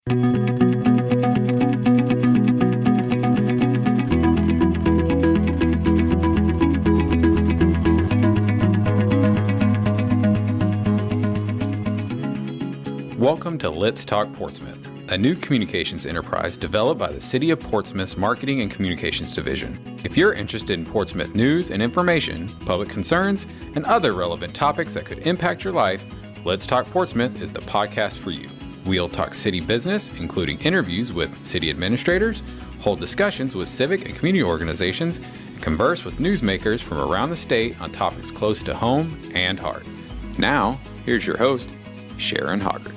Welcome to Let's Talk Portsmouth, a new communications enterprise developed by the City of Portsmouth's Marketing and Communications Division. If you're interested in Portsmouth news and information, public concerns, and other relevant topics that could impact your life, Let's Talk Portsmouth is the podcast for you. We'll talk city business, including interviews with city administrators, hold discussions with civic and community organizations, and converse with newsmakers from around the state on topics close to home and heart. Now, here's your host, Sharon Hoggart.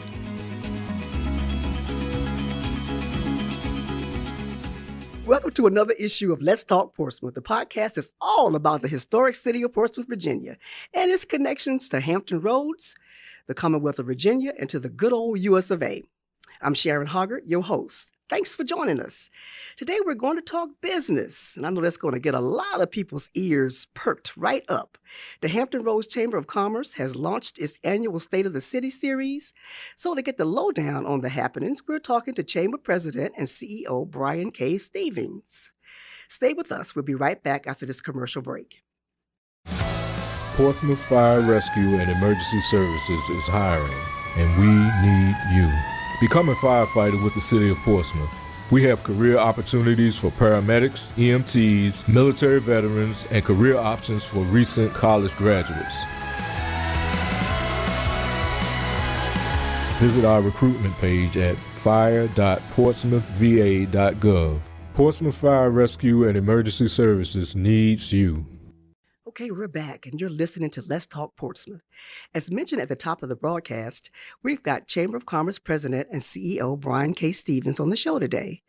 Welcome to another issue of Let's Talk Portsmouth. The podcast is all about the historic city of Portsmouth, Virginia, and its connections to Hampton Roads, the Commonwealth of Virginia, and to the good old US of A. I'm Sharon Hoggart, your host. Thanks for joining us. Today we're going to talk business, and I know that's going to get a lot of people's ears perked right up. The Hampton Roads Chamber of Commerce has launched its annual State of the City series. So to get the lowdown on the happenings, we're talking to Chamber President and CEO Bryan K. Stevens. Stay with us. We'll be right back after this commercial break. Portsmouth Fire Rescue and Emergency Services is hiring, and we need you. Become a firefighter with the City of Portsmouth. We have career opportunities for paramedics, EMTs, military veterans, and career options for recent college graduates. Visit our recruitment page at fire.portsmouthva.gov. Portsmouth Fire Rescue and Emergency Services needs you. Okay, we're back, and you're listening to Let's Talk Portsmouth. As mentioned at the top of the broadcast, we've got Chamber of Commerce President and CEO Bryan K. Stevens on the show today.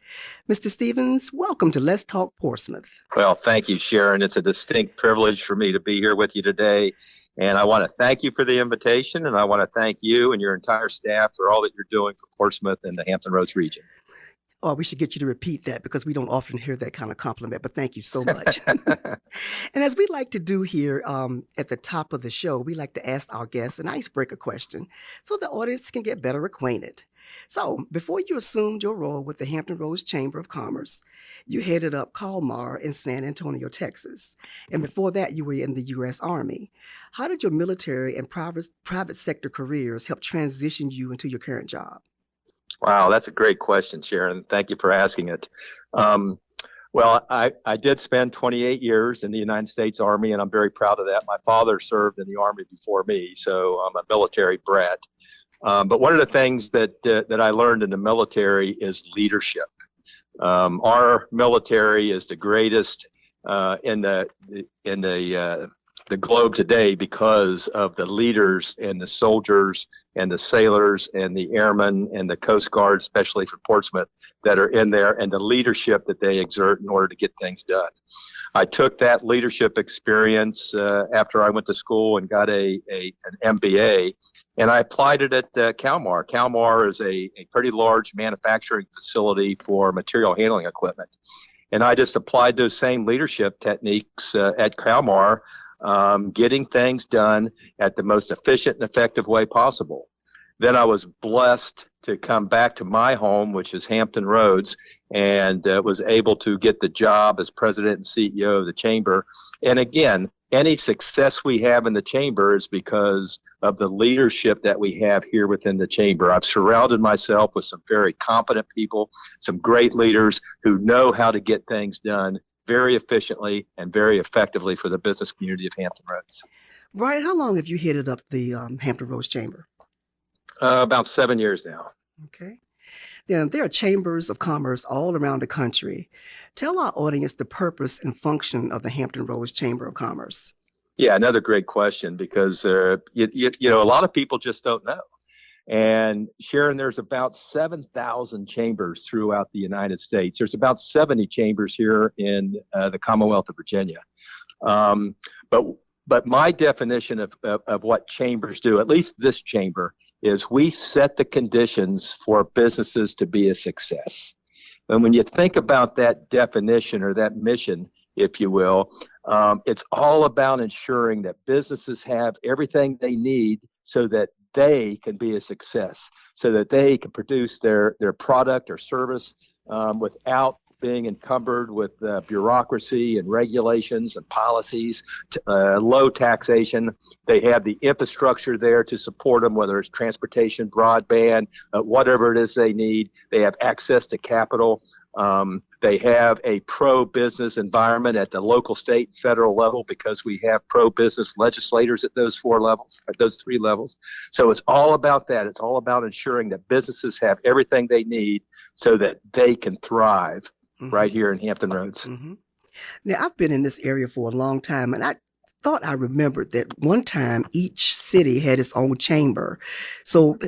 Mr. Stevens, welcome to Let's Talk Portsmouth. Well, thank you, Sharon. It's a distinct privilege for me to be here with you today. And I want to thank you for the invitation, and I want to thank you and your entire staff for all that you're doing for Portsmouth and the Hampton Roads region. Oh, we should get you to repeat that because we don't often hear that kind of compliment, but thank you so much. And as we like to do here at the top of the show, we like to ask our guests an icebreaker question so the audience can get better acquainted. So before you assumed your role with the Hampton Roads Chamber of Commerce, you headed up Kalmar in San Antonio, Texas. And before that, you were in the U.S. Army. How did your military and private sector careers help transition you into your current job? Wow, that's a great question, Sharon. Thank you for asking it. Well, I did spend 28 years in the United States Army, and I'm very proud of that. My father served in the Army before me, so I'm a military brat. But one of the things that I learned in the military is leadership. Our military is the greatest in the globe today because of the leaders and the soldiers and the sailors and the airmen and the Coast Guard, especially for Portsmouth, that are in there, and the leadership that they exert in order to get things done. I took that leadership experience after I went to school and got an MBA, and I applied it at Kalmar. Kalmar is a pretty large manufacturing facility for material handling equipment. And I just applied those same leadership techniques at Kalmar, getting things done at the most efficient and effective way possible. Then I was blessed to come back to my home, which is Hampton Roads, and was able to get the job as president and CEO of the chamber. And again, any success we have in the chamber is because of the leadership that we have here within the chamber. I've surrounded myself with some very competent people, some great leaders who know how to get things done very efficiently and very effectively for the business community of Hampton Roads. Bryan, how long have you headed up the Hampton Roads Chamber? About 7 years now. Okay. Then there are chambers of commerce all around the country. Tell our audience the purpose and function of the Hampton Roads Chamber of Commerce. Yeah, another great question because a lot of people just don't know. And Sharon, there's about 7,000 chambers throughout the United States. There's about 70 chambers here in the Commonwealth of Virginia. But my definition of what chambers do, at least this chamber, is we set the conditions for businesses to be a success. And when you think about that definition or that mission, if you will, it's all about ensuring that businesses have everything they need so that they can be a success, so that they can produce their product or service without being encumbered with bureaucracy and regulations and policies, low taxation. They have the infrastructure there to support them, whether it's transportation, broadband, whatever it is they need. They have access to capital. They have a pro-business environment at the local, state, and federal level, because we have pro-business legislators at those three levels. So it's all about that. It's all about ensuring that businesses have everything they need so that they can thrive right here in Hampton Roads. Now, I've been in this area for a long time, and I thought I remembered that one time each city had its own chamber. So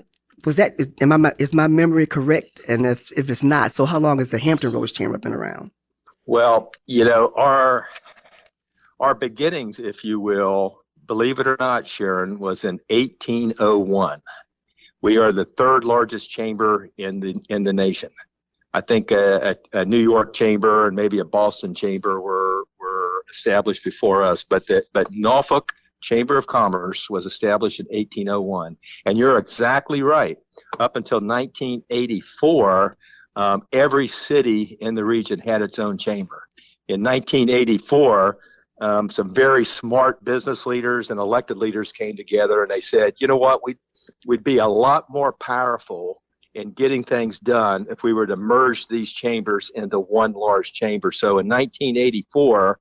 is my memory correct? And if it's not, so how long has the Hampton Roads Chamber been around? Well, our beginnings, if you will, believe it or not, Sharon, was in 1801. We are the third largest chamber in the nation. I think a New York chamber and maybe a Boston chamber were established before us, but Norfolk Chamber of Commerce was established in 1801. And you're exactly right. Up until 1984, every city in the region had its own chamber. In 1984, some very smart business leaders and elected leaders came together, and they said, you know what, we'd be a lot more powerful in getting things done if we were to merge these chambers into one large chamber. So in 1984,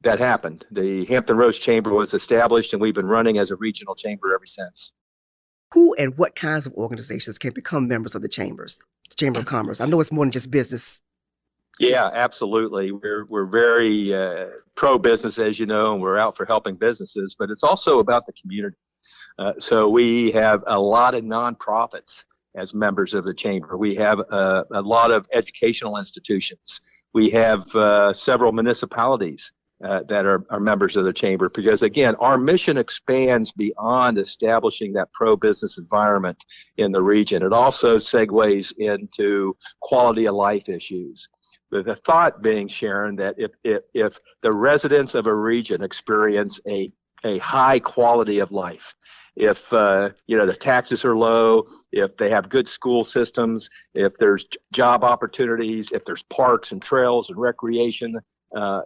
that happened. The Hampton Roads Chamber was established, and we've been running as a regional chamber ever since. Who and what kinds of organizations can become members of the Chamber of Commerce? I know it's more than just business. Yeah, absolutely. We're very pro-business, as you know, and we're out for helping businesses, but it's also about the community. So we have a lot of nonprofits as members of the chamber. We have a lot of educational institutions. We have several municipalities that are members of the chamber, because again, our mission expands beyond establishing that pro-business environment in the region. It also segues into quality of life issues. The thought being, Sharon, that if the residents of a region experience a high quality of life, if the taxes are low, if they have good school systems, if there's job opportunities, if there's parks and trails and recreation,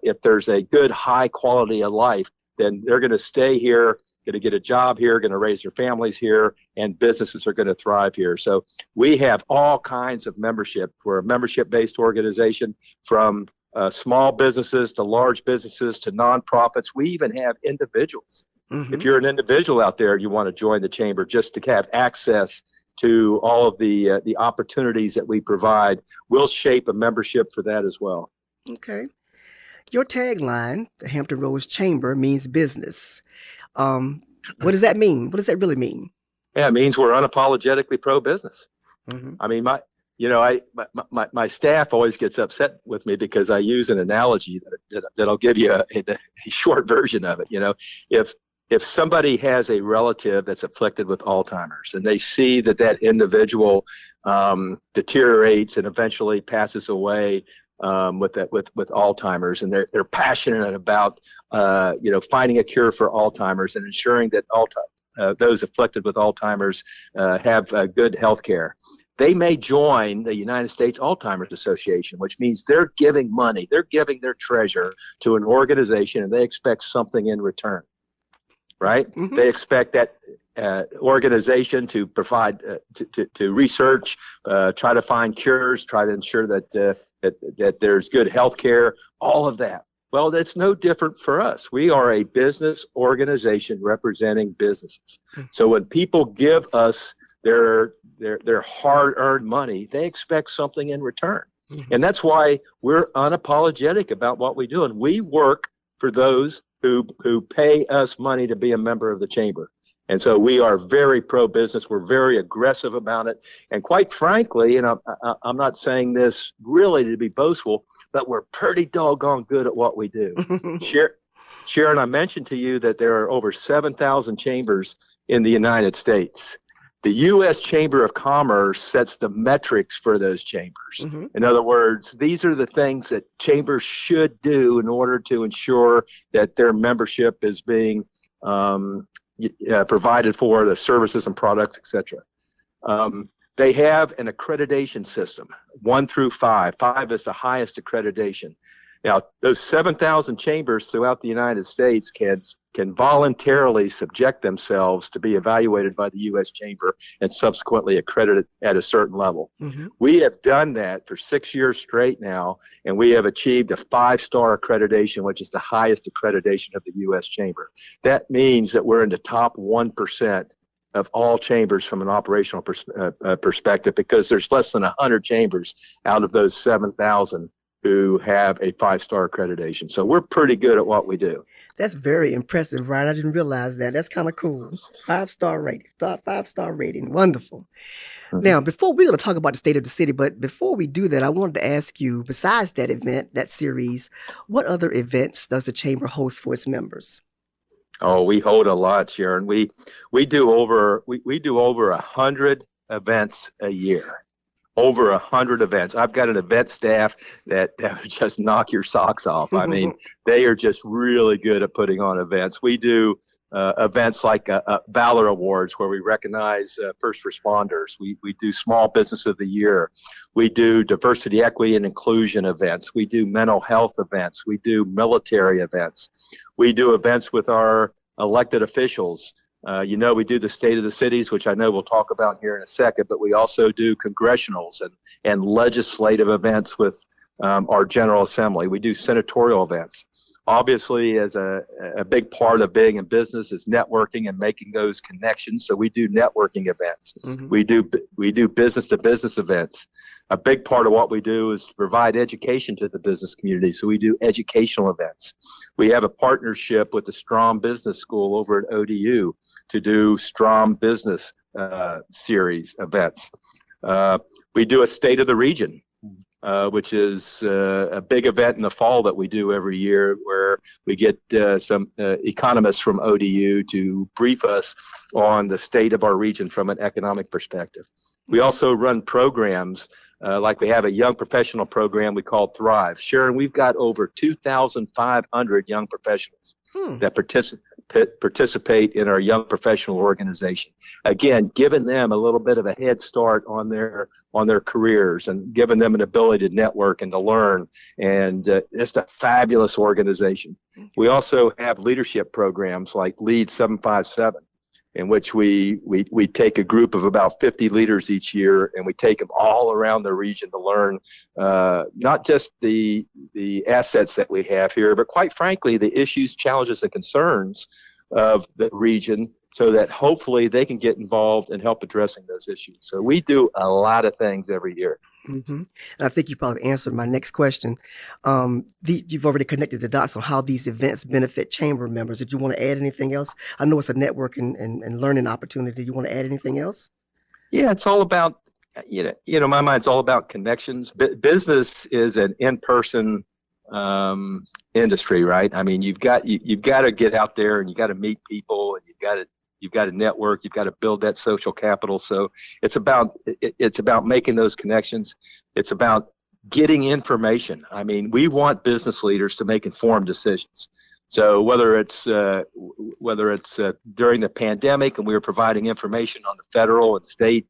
if there's a good high quality of life, then they're going to stay here, going to get a job here, going to raise their families here, and businesses are going to thrive here. So we have all kinds of membership. We're a membership-based organization, from small businesses to large businesses to nonprofits. We even have individuals. If you're an individual out there and you want to join the chamber just to have access to all of the opportunities that we provide, we'll shape a membership for that as well. Okay. Your tagline, the Hampton Roads Chamber, means business. What does that mean? What does that really mean? Yeah, it means we're unapologetically pro-business. I mean, my staff always gets upset with me because I use an analogy that'll give you a short version of it. If somebody has a relative that's afflicted with Alzheimer's, and they see that individual deteriorates and eventually passes away with Alzheimer's, and they're passionate about finding a cure for Alzheimer's and ensuring that those afflicted with Alzheimer's have good health care, they may join the United States Alzheimer's Association, which means they're giving money, they're giving their treasure to an organization, and they expect something in return. Right? They expect that organization to provide, to research, try to find cures, try to ensure that there's good health care, all of that. Well, that's no different for us. We are a business organization representing businesses. So when people give us their hard-earned money, they expect something in return. And that's why we're unapologetic about what we do. And we work for those who pay us money to be a member of the chamber. And so we are very pro-business. We're very aggressive about it. And quite frankly, and I'm not saying this really to be boastful, but we're pretty doggone good at what we do. Sharon, I mentioned to you that there are over 7,000 chambers in the United States. The U.S. Chamber of Commerce sets the metrics for those chambers. In other words, these are the things that chambers should do in order to ensure that their membership is being provided for, the services and products, etc. They have an accreditation system, 1 through 5. 5 is the highest accreditation. Now, those 7,000 chambers throughout the United States can voluntarily subject themselves to be evaluated by the U.S. Chamber and subsequently accredited at a certain level. Mm-hmm. We have done that for 6 years straight now, and we have achieved a 5-star accreditation, which is the highest accreditation of the U.S. Chamber. That means that we're in the top 1% of all chambers from an operational perspective, because there's less than 100 chambers out of those 7,000 who have a 5-star accreditation. So we're pretty good at what we do. That's very impressive, Ryan. I didn't realize that. That's kind of cool. 5-star rating, 5-star rating. Wonderful. Mm-hmm. Now, we're going to talk about the state of the city, but before we do that, I wanted to ask you, besides that event, that series, what other events does the Chamber host for its members? Oh, we hold a lot, Sharon. We do over 100 events a year. Over 100 events. I've got an event staff that just knock your socks off. I mean, they are just really good at putting on events. We do events like Valor Awards, where we recognize first responders. We do Small Business of the Year. We do diversity, equity, and inclusion events. We do mental health events. We do military events. We do events with our elected officials. We do the State of the Cities, which I know we'll talk about here in a second, but we also do congressionals and legislative events with our General Assembly. We do senatorial events. Obviously, as a big part of being in business is networking and making those connections. So we do networking events. Mm-hmm. We do business-to-business events. A big part of what we do is to provide education to the business community. So we do educational events. We have a partnership with the Strom Business School over at ODU to do Strom Business series events. We do a State of the Region, which is a big event in the fall that we do every year, where we get some economists from ODU to brief us on the state of our region from an economic perspective. We also run programs like we have a young professional program we call Thrive. Sharon, we've got over 2,500 young professionals that participate in our young professional organization. Again, giving them a little bit of a head start on their careers and giving them an ability to network and to learn. And it's a fabulous organization. We also have leadership programs like Lead 757, in which we take a group of about 50 leaders each year, and we take them all around the region to learn not just the assets that we have here, but quite frankly, the issues, challenges, and concerns of the region, so that hopefully they can get involved and help addressing those issues. So we do a lot of things every year. Mm-hmm. And I think you probably answered my next question. You've already connected the dots on how these events benefit chamber members. Did you want to add anything else? I know it's a networking and learning opportunity. You want to add anything else? Yeah, it's all about, my mind, it's all about connections. Business is an in-person industry, right? I mean, you've got to get out there and you got to meet people, and you've got to network, you've got to build that social capital. So it's about making those connections. It's about getting information. I mean, we want business leaders to make informed decisions. So whether it's during the pandemic and we were providing information on the federal and state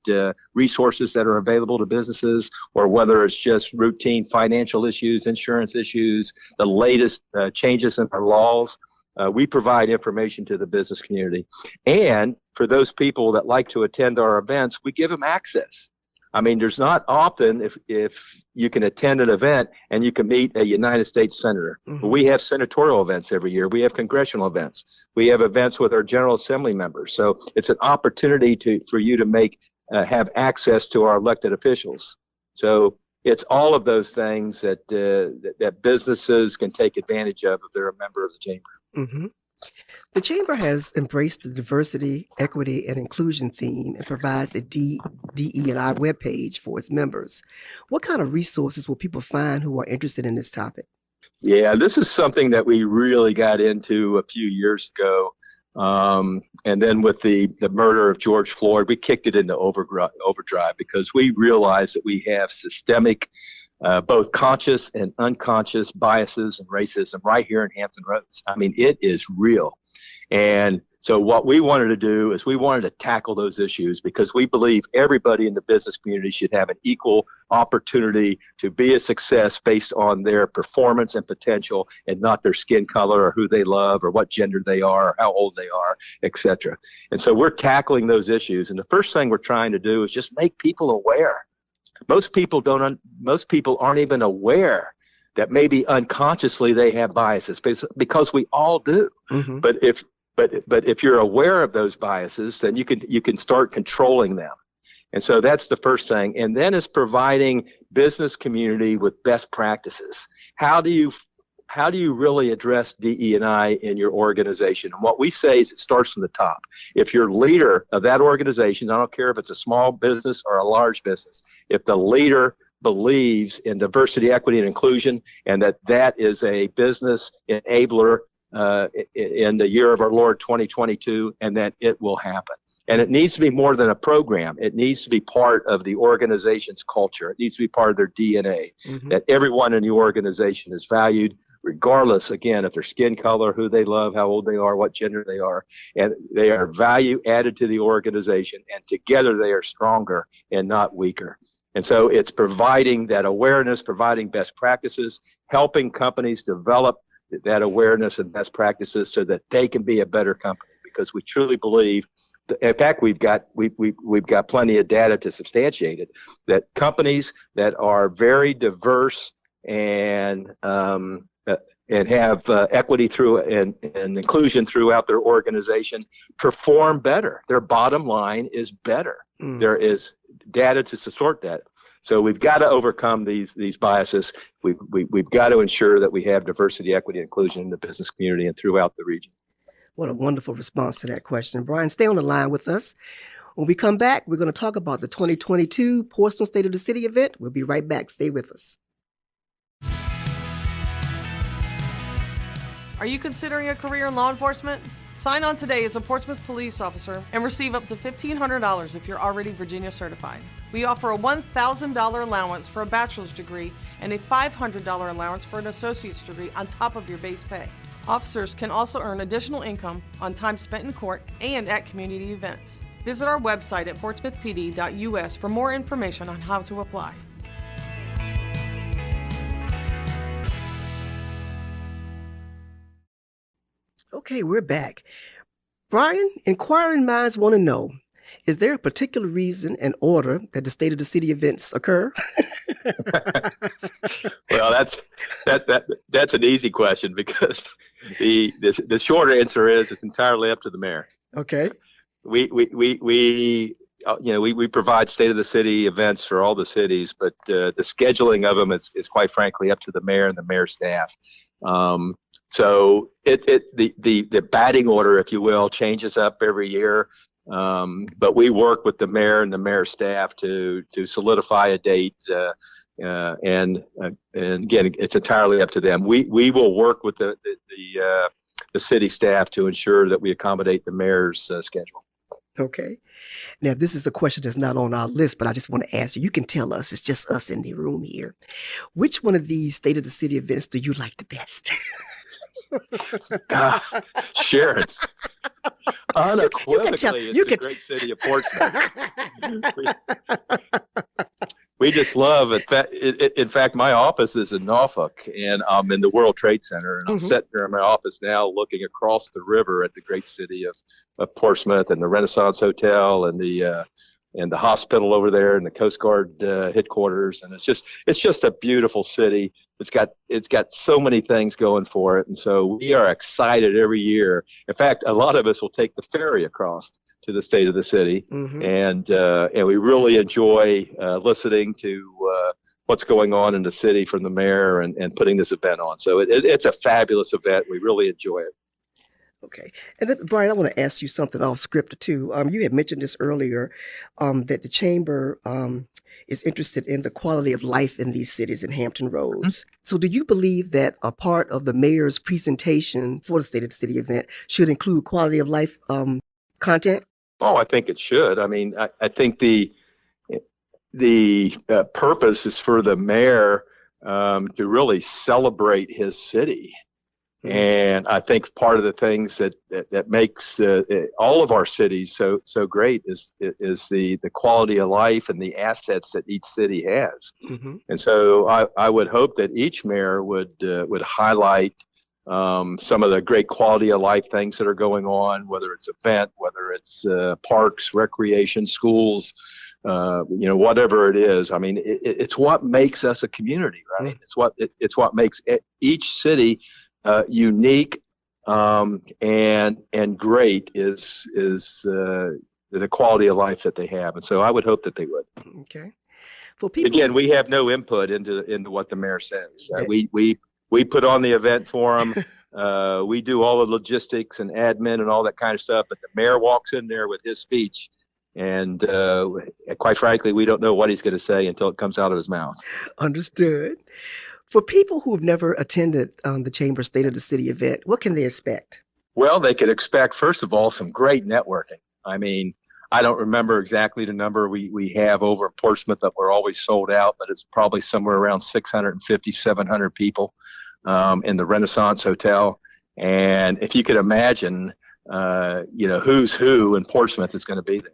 resources that are available to businesses, or whether it's just routine financial issues, insurance issues, the latest changes in our laws, we provide information to the business community. And for those people that like to attend our events, we give them access. I mean, there's not often if you can attend an event and you can meet a United States senator. Mm-hmm. We have senatorial events every year. We have congressional events. We have events with our General Assembly members. So it's an opportunity for you to have access to our elected officials. So it's all of those things that businesses can take advantage of if they're a member of the chamber. Mm-hmm. The Chamber has embraced the diversity, equity, and inclusion theme and provides a DE&I webpage for its members. What kind of resources will people find who are interested in this topic? Yeah, this is something that we really got into a few years ago. And then with the murder of George Floyd, we kicked it into overdrive because we realized that we have systemic both conscious and unconscious biases and racism right here in Hampton Roads. I mean, it is real. And So what we wanted to do is we wanted to tackle those issues because we believe everybody in the business community should have an equal opportunity to be a success based on their performance and potential and not their skin color or who they love or what gender they are or how old they are, etc. And so we're tackling those issues. And the first thing we're trying to do is just make people aware. Most people aren't even aware that maybe unconsciously they have biases because we all do. Mm-hmm. But if you're aware of those biases, then you can start controlling them. And so that's the first thing. And then it's providing business community with best practices. How do you really address DE&I in your organization? And what we say is it starts from the top. If you're leader of that organization, I don't care if it's a small business or a large business, if the leader believes in diversity, equity, and inclusion, and that is a business enabler in the year of our Lord 2022, and that it will happen. And it needs to be more than a program. It needs to be part of the organization's culture. It needs to be part of their DNA, mm-hmm. that everyone in the organization is valued, regardless, again, of their skin color, who they love, how old they are, what gender they are. And they are value added to the organization, and together they are stronger and not weaker. And so it's providing that awareness, providing best practices, helping companies develop that awareness and best practices so that they can be a better company, because we truly believe, in fact, we've got plenty of data to substantiate it, that companies that are very diverse and have equity through and inclusion throughout their organization perform better. Their bottom line is better. Mm. There is data to support that. So we've got to overcome these biases. We've got to ensure that we have diversity, equity, and inclusion in the business community and throughout the region. What a wonderful response to that question. Bryan, stay on the line with us. When we come back, we're going to talk about the 2022 Portsmouth State of the City event. We'll be right back. Stay with us. Are you considering a career in law enforcement? Sign on today as a Portsmouth police officer and receive up to $1,500 if you're already Virginia certified. We offer a $1,000 allowance for a bachelor's degree and a $500 allowance for an associate's degree on top of your base pay. Officers can also earn additional income on time spent in court and at community events. Visit our website at portsmouthpd.us for more information on how to apply. Okay, we're back. Bryan, inquiring minds want to know, is there a particular reason and order that the State of the City events occur? Well, that's an easy question, because the short answer is it's entirely up to the mayor. Okay. We provide State of the City events for all the cities, but the scheduling of them is quite frankly up to the mayor and the mayor's staff. So the batting order, if you will, changes up every year. But we work with the mayor and the mayor's staff to solidify a date. And again, it's entirely up to them. We will work with the city staff to ensure that we accommodate the mayor's schedule. Okay. Now, this is a question that's not on our list, but I just want to ask you. You can tell us. It's just us in the room here. Which one of these State of the City events do you like the best? Sharon, unequivocally, it's the great city of Portsmouth. We just love it. In fact, my office is in Norfolk, and I'm in the World Trade Center, and I'm sitting there in my office now looking across the river at the great city of Portsmouth, and the Renaissance Hotel, and the hospital over there, and the Coast Guard headquarters, and it's just a beautiful city. It's got so many things going for it, and so we are excited every year. In fact, a lot of us will take the ferry across to the State of the City, and we really enjoy listening to what's going on in the city from the mayor and putting this event on. So it's a fabulous event. We really enjoy it. Okay. And then, Bryan, I want to ask you something off script too. You had mentioned this earlier, that the Chamber is interested in the quality of life in these cities in Hampton Roads. So do you believe that a part of the mayor's presentation for the State of the City event should include quality of life content? Oh, I think it should. I mean, I think the purpose is for the mayor to really celebrate his city. And I think part of the things that makes all of our cities so great is the quality of life and the assets that each city has. And so I would hope that each mayor would highlight some of the great quality of life things that are going on, whether it's event, whether it's parks, recreation, schools, whatever it is. I mean, it's what makes us a community, right? It's what makes each city unique and great is the quality of life that they have. And so I would hope that they would. Okay. For people, again, we have no input into what the mayor says. We put on the event for them. We do all the logistics and admin and all that kind of stuff. But the mayor walks in there with his speech, and quite frankly, we don't know what he's going to say until it comes out of his mouth. Understood. For people who've never attended the Chamber State of the City event, what can they expect? Well, they could expect, first of all, some great networking. I mean, I don't remember exactly the number we have over in Portsmouth that we're always sold out, but it's probably somewhere around 650, 700 people in the Renaissance Hotel. And if you could imagine, who's who in Portsmouth is going to be there.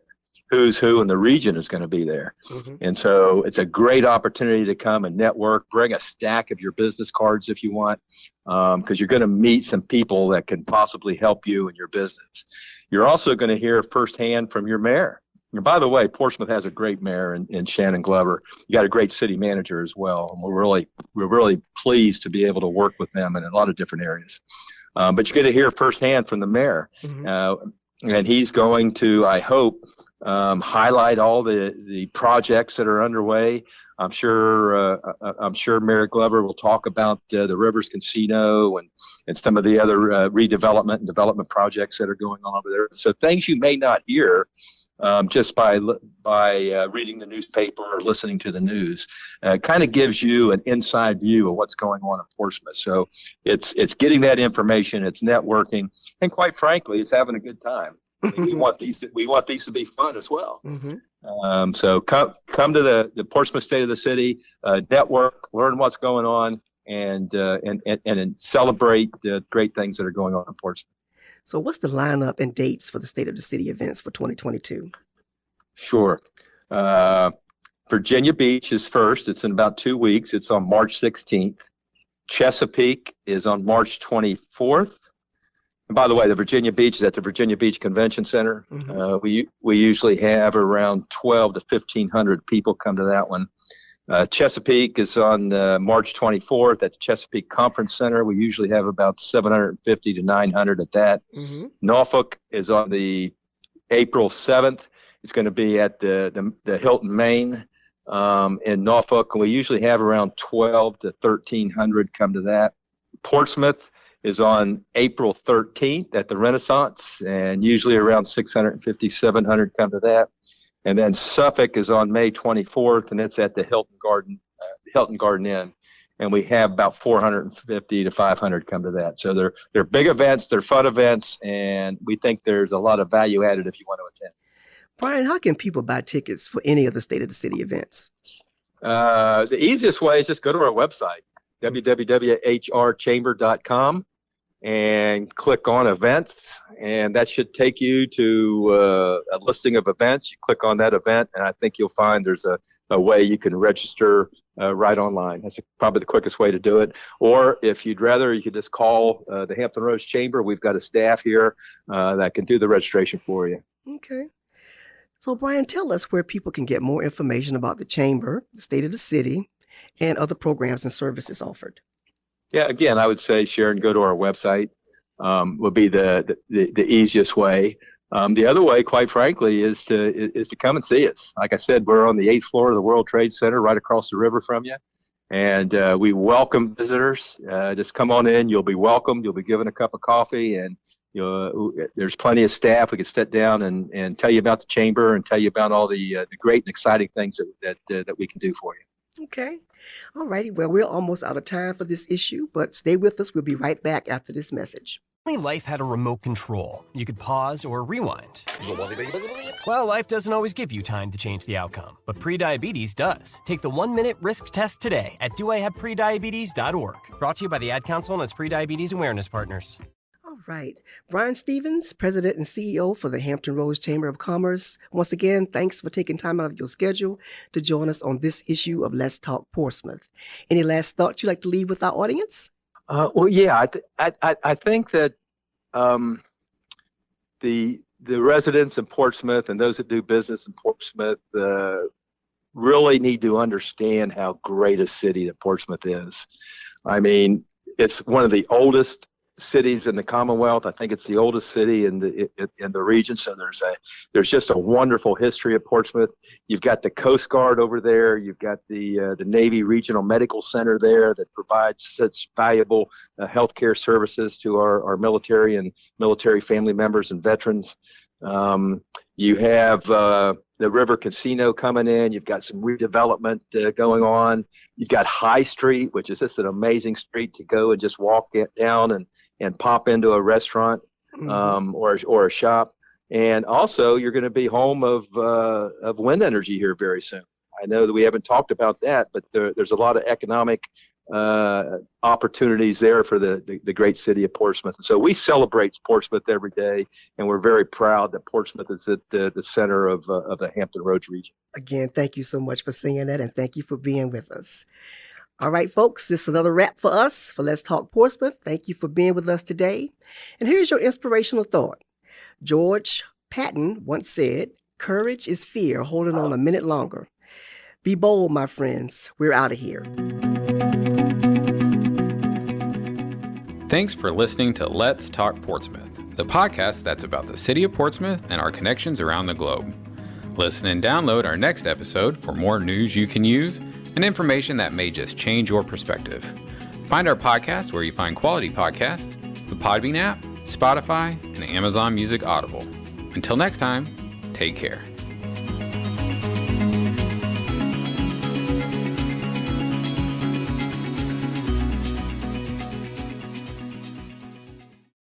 Who's who in the region is going to be there. And so it's a great opportunity to come and network, bring a stack of your business cards if you want, because you're going to meet some people that can possibly help you in your business. You're also going to hear firsthand from your mayor. And by the way, Portsmouth has a great mayor in Shannon Glover. You got a great city manager as well. And we're really pleased to be able to work with them in a lot of different areas. But you're going to hear firsthand from the mayor. And he's going to, I hope, highlight all the projects that are underway. I'm sure Mayor Glover will talk about the Rivers Casino and some of the other redevelopment and development projects that are going on over there. So things you may not hear just by reading the newspaper or listening to the news, kind of gives you an inside view of what's going on in Portsmouth. So it's getting that information, it's networking, and quite frankly, it's having a good time. I mean, we want these to be fun as well. So come to the Portsmouth State of the City, network, learn what's going on, and celebrate the great things that are going on in Portsmouth. So what's the lineup and dates for the State of the City events for 2022? Sure. Virginia Beach is first. It's in about 2 weeks. It's on March 16th. Chesapeake is on March 24th. And by the way, the Virginia Beach is at the Virginia Beach Convention Center. We usually have around 1,200 to 1,500 people come to that one. Chesapeake is on March 24th at the Chesapeake Conference Center. We usually have about 750 to 900 at that. Norfolk is on the April 7th. It's going to be at the Hilton Main in Norfolk. And we usually have around 1,200 to 1,300 come to that. Portsmouth is on April 13th at the Renaissance, and usually around 650, 700 come to that. And then Suffolk is on May 24th, and it's at the Hilton Garden Inn, and we have about 450 to 500 come to that. So they're big events, they're fun events, and we think there's a lot of value added if you want to attend. Brian, how can people buy tickets for any of the State of the City events? The easiest way is just go to our website, www.hrchamber.com. and click on events, and that should take you to a listing of events. You click on that event, and I think you'll find there's a way you can register right online. That's probably the quickest way to do it. Or if you'd rather, you could just call the Hampton Roads Chamber. We've got a staff here that can do the registration for you. Okay. So Brian, tell us where people can get more information about the Chamber, the State of the City, and other programs and services offered. Yeah, again, I would say, Sharon, go to our website would be the easiest way. The other way, quite frankly, is to come and see us. Like I said, we're on the 8th floor of the World Trade Center, right across the river from you, and we welcome visitors. Just come on in. You'll be welcomed. You'll be given a cup of coffee, and there's plenty of staff. We can sit down and tell you about the chamber and tell you about all the great and exciting things that we can do for you. Okay. All righty. Well, we're almost out of time for this issue, but stay with us. We'll be right back after this message. Life had a remote control. You could pause or rewind. Well, life doesn't always give you time to change the outcome, but prediabetes does. Take the 1-minute risk test today at doihaveprediabetes.org. Brought to you by the Ad Council and its prediabetes awareness partners. All right. Brian Stevens, President and CEO for the Hampton Roads Chamber of Commerce. Once again, thanks for taking time out of your schedule to join us on this issue of Let's Talk Portsmouth. Any last thoughts you'd like to leave with our audience? Well, yeah, I think that the residents in Portsmouth and those that do business in Portsmouth really need to understand how great a city that Portsmouth is. I mean, it's one of the oldest cities in the Commonwealth. I think it's the oldest city in the region. So there's just a wonderful history of Portsmouth. You've got the Coast Guard over there. You've got the Navy Regional Medical Center there that provides such valuable healthcare services to our military and military family members and veterans. You have the River Casino coming in. You've got some redevelopment going on. You've got High Street, which is just an amazing street to go and just walk down and pop into a restaurant or a shop. And also, you're going to be home of wind energy here very soon. I know that we haven't talked about that, but there's a lot of economic opportunities there for the great city of Portsmouth. And so we celebrate Portsmouth every day, and we're very proud that Portsmouth is at the center of the Hampton Roads region. Again, thank you so much for saying that, and thank you for being with us. All right, folks, this is another wrap for us for Let's Talk Portsmouth. Thank you for being with us today. And here's your inspirational thought. George Patton once said, "Courage is fear holding on a minute longer." Be bold, my friends. We're out of here. Thanks for listening to Let's Talk Portsmouth, the podcast that's about the city of Portsmouth and our connections around the globe. Listen and download our next episode for more news you can use and information that may just change your perspective. Find our podcast where you find quality podcasts, the Podbean app, Spotify, and Amazon Music Audible. Until next time, take care.